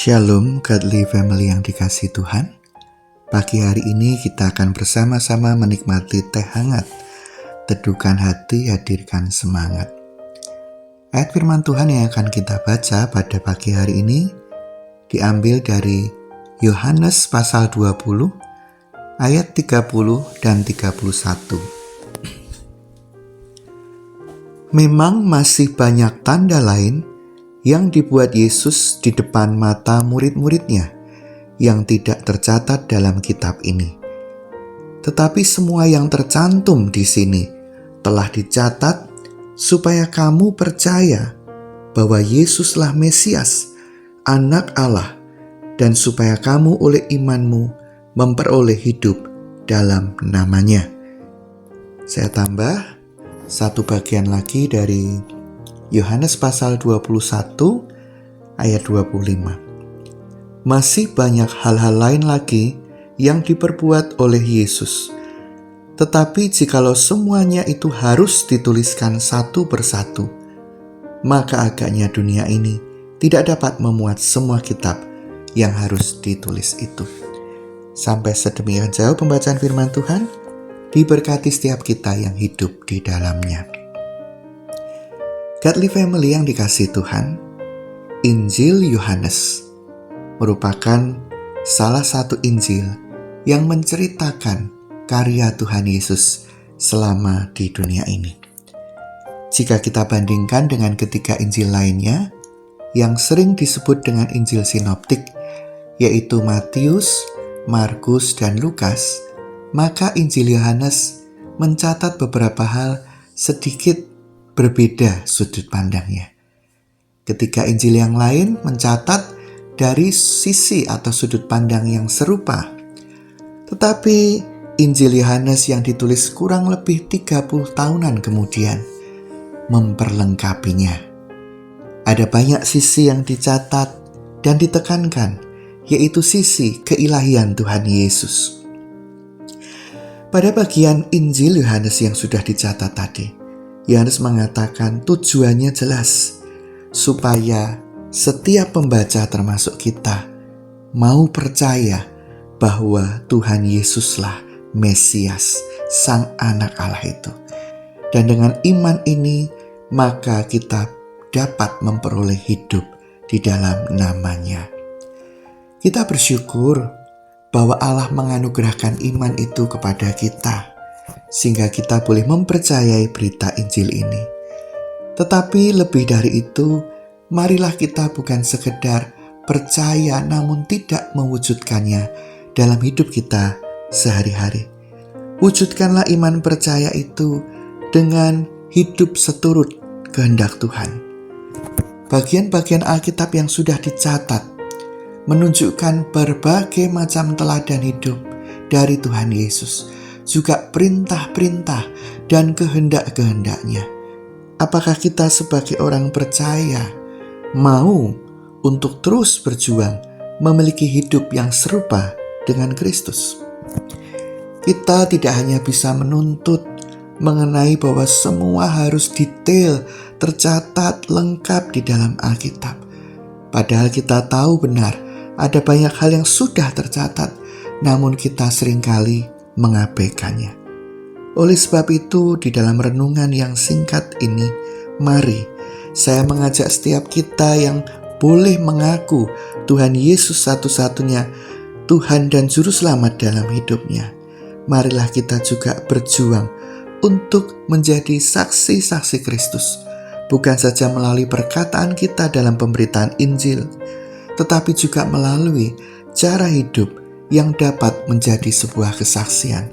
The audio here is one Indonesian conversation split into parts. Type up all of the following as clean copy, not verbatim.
Shalom Godly Family yang dikasihi Tuhan. Pagi hari ini kita akan bersama-sama menikmati teh hangat. Teduhkan hati, hadirkan semangat. Ayat firman Tuhan yang akan kita baca pada pagi hari ini diambil dari Yohanes pasal 20 ayat 30 dan 31. Memang masih banyak tanda lain yang dibuat Yesus di depan mata murid-muridnya yang tidak tercatat dalam kitab ini. Tetapi semua yang tercantum di sini telah dicatat supaya kamu percaya bahwa Yesuslah Mesias, Anak Allah, dan supaya kamu oleh imanmu memperoleh hidup dalam namanya. Saya tambah satu bagian lagi dari Yohanes pasal 21 ayat 25. Masih banyak hal-hal lain lagi yang diperbuat oleh Yesus. Tetapi jikalau semuanya itu harus dituliskan satu persatu, maka agaknya dunia ini tidak dapat memuat semua kitab yang harus ditulis itu. Sampai sedemikian jauh pembacaan firman Tuhan. Diberkati setiap kita yang hidup di dalamnya. Godly Family yang dikasihi Tuhan, Injil Yohanes merupakan salah satu Injil yang menceritakan karya Tuhan Yesus selama di dunia ini. Jika kita bandingkan dengan ketiga Injil lainnya yang sering disebut dengan Injil Sinoptik, yaitu Matius, Markus, dan Lukas, maka Injil Yohanes mencatat beberapa hal sedikit berbeda sudut pandangnya. Ketika Injil yang lain mencatat dari sisi atau sudut pandang yang serupa. Tetapi Injil Yohanes yang ditulis kurang lebih 30 tahunan kemudian memperlengkapinya. Ada banyak sisi yang dicatat dan ditekankan, yaitu sisi keilahian Tuhan Yesus. Pada bagian Injil Yohanes yang sudah dicatat tadi, Yohanes mengatakan tujuannya jelas, supaya setiap pembaca termasuk kita mau percaya bahwa Tuhan Yesuslah Mesias, Sang Anak Allah itu. Dan dengan iman ini, maka kita dapat memperoleh hidup di dalam namanya. Kita bersyukur bahwa Allah menganugerahkan iman itu kepada kita, sehingga kita boleh mempercayai berita Injil ini. Tetapi lebih dari itu, marilah kita bukan sekedar percaya namun tidak mewujudkannya dalam hidup kita sehari-hari. Wujudkanlah iman percaya itu dengan hidup seturut kehendak Tuhan. Bagian-bagian Alkitab yang sudah dicatat menunjukkan berbagai macam teladan hidup dari Tuhan Yesus, juga perintah-perintah dan kehendak-kehendaknya. Apakah kita sebagai orang percaya mau untuk terus berjuang memiliki hidup yang serupa dengan Kristus? Kita tidak hanya bisa menuntut mengenai bahwa semua harus detail, tercatat, lengkap di dalam Alkitab. Padahal kita tahu benar ada banyak hal yang sudah tercatat, namun kita seringkali mengabaikannya. Oleh sebab itu, di dalam renungan yang singkat ini, mari saya mengajak setiap kita yang boleh mengaku Tuhan Yesus satu-satunya Tuhan dan Juru Selamat dalam hidupnya. Marilah kita juga berjuang untuk menjadi saksi-saksi Kristus, bukan saja melalui perkataan kita dalam pemberitaan Injil, tetapi juga melalui cara hidup yang dapat menjadi sebuah kesaksian.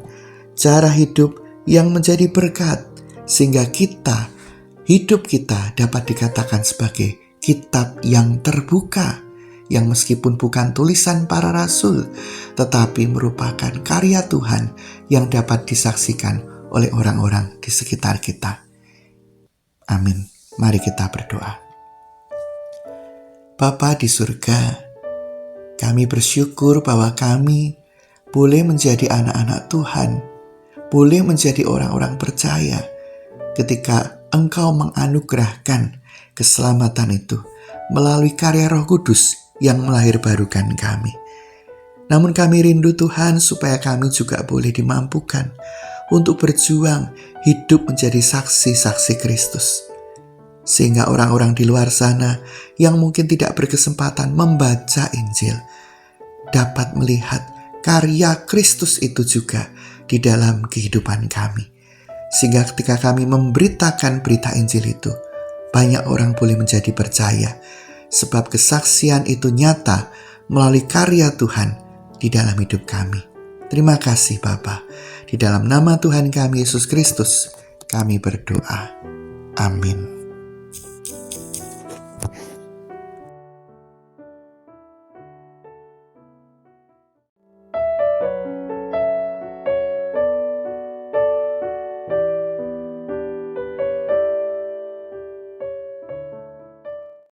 Cara hidup yang menjadi berkat, sehingga hidup kita dapat dikatakan sebagai kitab yang terbuka, yang meskipun bukan tulisan para rasul, tetapi merupakan karya Tuhan yang dapat disaksikan oleh orang-orang di sekitar kita. Amin. Mari kita berdoa. Bapa di surga, kami bersyukur bahwa kami boleh menjadi anak-anak Tuhan, boleh menjadi orang-orang percaya ketika Engkau menganugerahkan keselamatan itu melalui karya Roh Kudus yang melahirbarukan kami. Namun kami rindu Tuhan supaya kami juga boleh dimampukan untuk berjuang hidup menjadi saksi-saksi Kristus. Sehingga orang-orang di luar sana yang mungkin tidak berkesempatan membaca Injil dapat melihat karya Kristus itu juga di dalam kehidupan kami. Sehingga ketika kami memberitakan berita Injil itu, banyak orang boleh menjadi percaya. Sebab kesaksian itu nyata melalui karya Tuhan di dalam hidup kami. Terima kasih Bapa. Di dalam nama Tuhan kami Yesus Kristus, kami berdoa. Amin.